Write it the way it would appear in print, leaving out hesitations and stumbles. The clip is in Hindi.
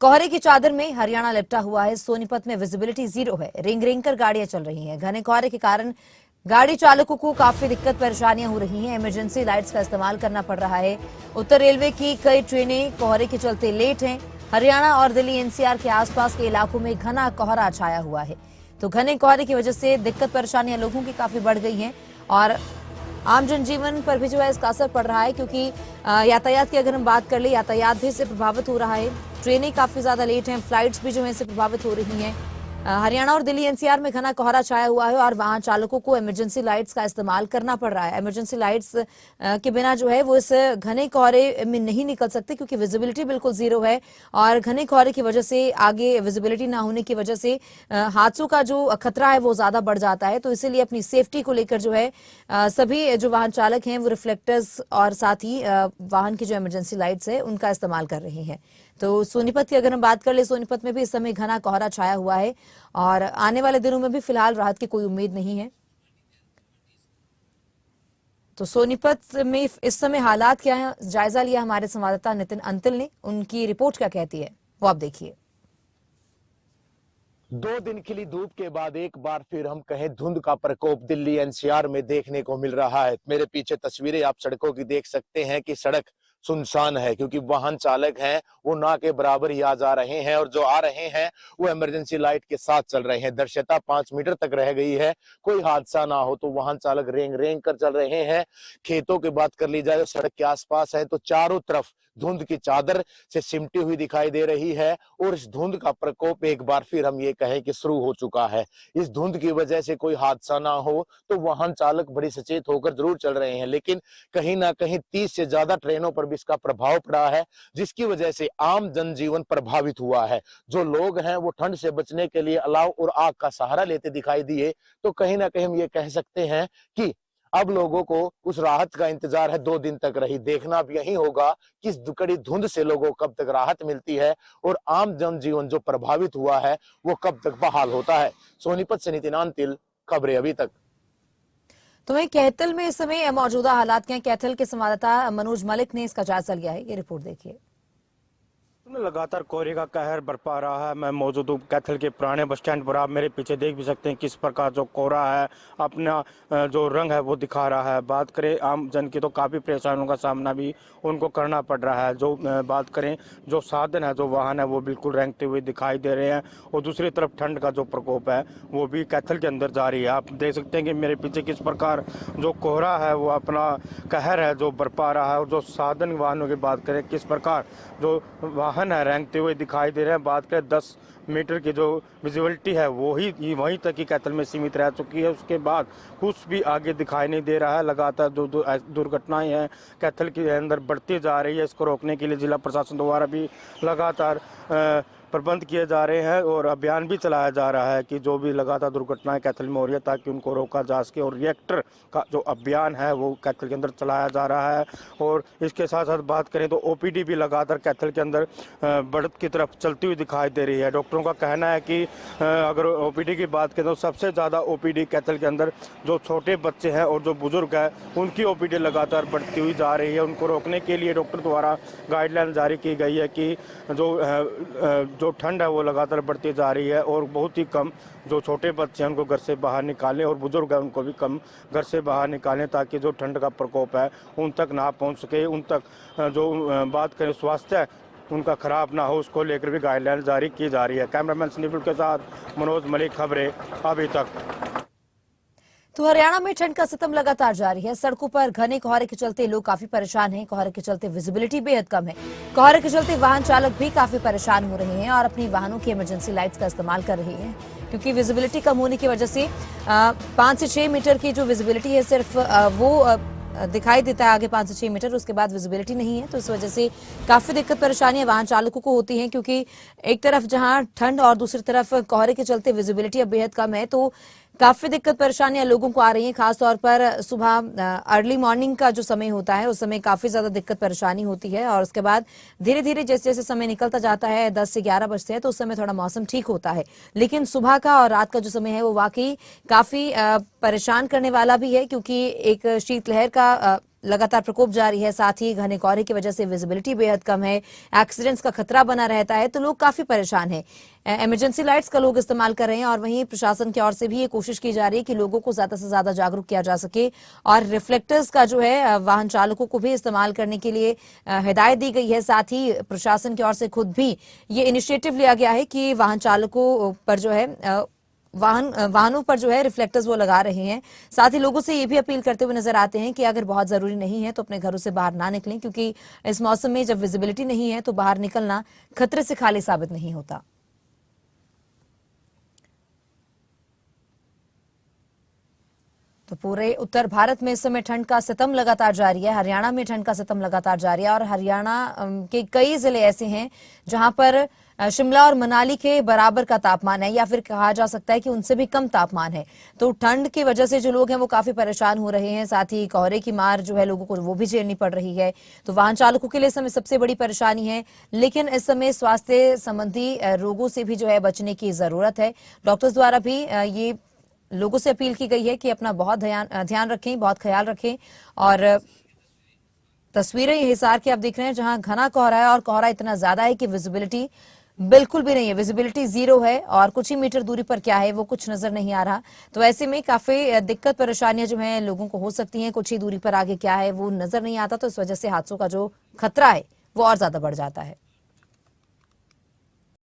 कोहरे की चादर में हरियाणा लिपटा हुआ है। सोनीपत में विजिबिलिटी जीरो है। रिंग रिंग कर गाड़ियां चल रही हैं। घने कोहरे के कारण गाड़ी चालकों को काफी दिक्कत परेशानियां हो रही हैं। इमरजेंसी लाइट्स का इस्तेमाल करना पड़ रहा है। उत्तर रेलवे की कई ट्रेनें कोहरे के चलते लेट हैं। हरियाणा और दिल्ली एनसीआर के आसपास के इलाकों में घना कोहरा छाया हुआ है। तो घने कोहरे की वजह से दिक्कत परेशानियां लोगों की काफी बढ़ गई हैं और आम जनजीवन पर भी जो है इसका असर पड़ रहा है, क्योंकि यातायात की अगर हम बात कर ले, यातायात भी इससे प्रभावित हो रहा है। ट्रेनें काफी ज्यादा लेट हैं, फ्लाइट्स भी जो है इससे प्रभावित हो रही हैं। हरियाणा और दिल्ली एनसीआर में घना कोहरा छाया हुआ है और वाहन चालकों को इमरजेंसी लाइट्स का इस्तेमाल करना पड़ रहा है। इमरजेंसी लाइट्स के बिना जो है वो इस घने कोहरे में नहीं निकल सकते, क्योंकि विजिबिलिटी बिल्कुल जीरो है और घने कोहरे की वजह से आगे विजिबिलिटी ना होने की वजह से हादसों का जो खतरा है वो ज्यादा बढ़ जाता है। तो इसीलिए अपनी सेफ्टी को लेकर जो है सभी जो वाहन चालक हैं वो रिफ्लेक्टर्स और साथ ही वाहन की जो इमरजेंसी लाइट्स है उनका इस्तेमाल कर रहे हैं। तो सोनीपत की अगर हम बात कर ले, सोनीपत में भी इस समय घना कोहरा छाया हुआ है और आने वाले दिनों में भी फिलहाल राहत की कोई उम्मीद नहीं है। तो सोनीपत में इस समय हालात क्या है, जायजा लिया हमारे संवाददाता नितिन अंतिल ने। उनकी रिपोर्ट क्या कहती है वो आप देखिए। 2 दिन खिली धूप के बाद एक बार फिर हम कहें धुंध का प्रकोप दिल्ली एनसीआर में देखने को मिल रहा है। मेरे पीछे तस्वीरें आप सड़कों की देख सकते हैं कि सड़क सुनसान है, क्योंकि वाहन चालक हैं वो ना के बराबर ही आ जा रहे हैं और जो आ रहे हैं वो इमरजेंसी लाइट के साथ चल रहे हैं। दृश्यता 5 मीटर तक रह गई है, कोई हादसा ना हो तो वाहन चालक रेंग रेंग कर चल रहे हैं। खेतों की बात कर ली जाए तो सड़क के आसपास है तो चारों तरफ धुंध की चादर से सिमटी हुई दिखाई दे रही है और इस धुंध का प्रकोप एक बार फिर हम ये कहें कि शुरू हो चुका है। इस धुंध की वजह से कोई हादसा ना हो तो वाहन चालक बड़ी सचेत होकर जरूर चल रहे हैं, लेकिन कहीं ना कहीं 30 से ज्यादा ट्रेनों पर भी इसका प्रभाव पड़ा है, जिसकी वजह से आम जनजीवन प्रभावित हुआ है। जो लोग हैं वो ठंड से बचने के लिए अलाव और आग का सहारा लेते दिखाई दिए, तो कहीं ना कहीं हम ये कह सकते हैं कि अब लोगों को उस राहत का इंतजार है। 2 दिन तक रही, देखना अब यही होगा कि इस कड़ी धुंध से लोगों को कब तक राहत मिलती है और आम जनजीवन जो प्रभावित हुआ है वो कब तक बहाल होता है। सोनीपत से नितिन अंतिल, खबरें अभी तक। तो वहीं कैथल में इस समय मौजूदा हालात क्या हैं, कैथल के संवाददाता मनोज मलिक ने इसका जायजा लिया है। ये रिपोर्ट देखिए। लगातार कोहरे का कहर बरपा रहा है। मैं मौजूद हूँ कैथल के पुराने बस स्टैंड पर। आप मेरे पीछे देख भी सकते हैं किस प्रकार जो कोहरा है अपना जो रंग है वो दिखा रहा है। बात करें आम जन की तो काफ़ी परेशानियों का सामना भी उनको करना पड़ रहा है। जो बात करें जो साधन है, जो वाहन है वो बिल्कुल रेंगते हुए दिखाई दे रहे हैं और दूसरी तरफ ठंड का जो प्रकोप है वो भी कैथल के अंदर जारी है। आप देख सकते हैं कि मेरे पीछे किस प्रकार जो कोहरा है वो अपना कहर है जो बरपा रहा है। और जो साधन वाहनों की बात करें किस प्रकार जो वाहन है रेंगते हुए दिखाई दे रहे हैं। बात करें 10 मीटर की जो विजिबिलिटी है वो ही वहीं तक ही कैथल में सीमित रह चुकी है। उसके बाद कुछ भी आगे दिखाई नहीं दे रहा है। लगातार जो दुर्घटनाएं हैं कैथल के अंदर बढ़ती जा रही है। इसको रोकने के लिए जिला प्रशासन द्वारा भी लगातार प्रबंध किए जा रहे हैं और अभियान भी चलाया जा रहा है कि जो भी लगातार दुर्घटनाएं कैथल में हो रही है ताकि उनको रोका जा सके। और रिएक्टर का जो अभियान है वो कैथल के अंदर चलाया जा रहा है। और इसके साथ साथ बात करें तो ओपीडी भी लगातार कैथल के अंदर बढ़त की तरफ चलती हुई दिखाई दे रही है। डॉक्टरों का कहना है कि अगर ओपीडी की बात करें तो सबसे ज़्यादा ओपीडी कैथल के अंदर जो छोटे बच्चे हैं और जो बुजुर्ग हैं उनकी ओपीडी लगातार बढ़ती हुई जा रही है। उनको रोकने के लिए डॉक्टर द्वारा गाइडलाइन जारी की गई है कि जो ठंड है वो लगातार बढ़ती जा रही है और बहुत ही कम जो छोटे बच्चे हैं उनको घर से बाहर निकालें और बुजुर्ग हैं उनको भी कम घर से बाहर निकालें ताकि जो ठंड का प्रकोप है उन तक ना पहुंच सके। उन तक जो बात करें स्वास्थ्य उनका खराब ना हो, उसको लेकर भी गाइडलाइन जारी की जा रही है। कैमरामैन सनीपुर के साथ मनोज मलिक, खबरें अभी तक। तो हरियाणा में ठंड का सितम लगातार जारी है। सड़कों पर घने कोहरे के चलते लोग काफी परेशान हैं। कोहरे के चलते विजिबिलिटी बेहद कम है। कोहरे के चलते वाहन चालक भी काफी परेशान हो रहे हैं और अपनी वाहनों की इमरजेंसी लाइट्स का इस्तेमाल कर रहे हैं, क्योंकि विजिबिलिटी कम होने की वजह से 5 से 6 मीटर की जो विजिबिलिटी है सिर्फ वो दिखाई देता है आगे 5 से 6 मीटर, उसके बाद विजिबिलिटी नहीं है। तो इस वजह से काफी दिक्कत परेशानियां वाहन चालकों को होती हैं, क्योंकि एक तरफ जहां ठंड और दूसरी तरफ कोहरे के चलते विजिबिलिटी अब बेहद कम है। तो काफी दिक्कत परेशानियां लोगों को आ रही हैं। खासतौर पर सुबह अर्ली मॉर्निंग का जो समय होता है उस समय काफी ज्यादा दिक्कत परेशानी होती है और उसके बाद धीरे धीरे जैसे जैसे समय निकलता जाता है 10 से 11 बजते हैं तो उस समय थोड़ा मौसम ठीक होता है। लेकिन सुबह का और रात का जो समय है वो वाकई काफी परेशान करने वाला भी है, क्योंकि एक शीतलहर का लगातार प्रकोप जारी है, साथ ही घने कोहरे की वजह से विजिबिलिटी बेहद कम है, एक्सीडेंट्स का खतरा बना रहता है, तो लोग काफी परेशान हैं। इमरजेंसी लाइट्स का लोग इस्तेमाल कर रहे हैं और वहीं प्रशासन की ओर से भी ये कोशिश की जा रही है कि लोगों को ज्यादा से ज्यादा जागरूक किया जा सके और रिफ्लेक्टर्स का जो है वाहन चालकों को भी इस्तेमाल करने के लिए हिदायत दी गई है। साथ ही प्रशासन की ओर से खुद भी ये इनिशिएटिव लिया गया है कि वाहन चालकों पर जो है वाहनों पर जो है रिफ्लेक्टर्स वो लगा रहे हैं। साथ ही लोगों से ये भी अपील करते हुए नजर आते हैं कि अगर बहुत जरूरी नहीं है तो अपने घरों से बाहर ना निकलें, क्योंकि इस मौसम में जब विजिबिलिटी नहीं है तो बाहर निकलना खतरे से खाली साबित नहीं होता। तो पूरे उत्तर भारत में इस समय ठंड का सितम लगातार जारी है। हरियाणा में ठंड का सितम लगातार जारी है और हरियाणा के कई जिले ऐसे हैं जहां पर शिमला और मनाली के बराबर का तापमान है, या फिर कहा जा सकता है कि उनसे भी कम तापमान है। तो ठंड की वजह से जो लोग हैं वो काफी परेशान हो रहे हैं। साथ ही कोहरे की मार जो है लोगों को वो भी झेलनी पड़ रही है। तो वाहन चालकों के लिए इस समय सबसे बड़ी परेशानी है, लेकिन इस समय स्वास्थ्य संबंधी रोगों से भी जो है बचने की जरूरत है। डॉक्टर्स द्वारा भी ये लोगों से अपील की गई है कि अपना बहुत ध्यान रखें, बहुत ख्याल रखें। और तस्वीरें ये हिसार की आप देख रहे हैं जहां घना कोहरा है और कोहरा इतना ज्यादा है कि विजिबिलिटी बिल्कुल भी नहीं है, विजिबिलिटी 0 है और कुछ ही मीटर दूरी पर क्या है वो कुछ नजर नहीं आ रहा। तो ऐसे में काफी दिक्कत परेशानियां जो है लोगों को हो सकती हैं। कुछ ही दूरी पर आगे क्या है वो नजर नहीं आता, तो इस वजह से हादसों का जो खतरा है वो और ज्यादा बढ़ जाता है।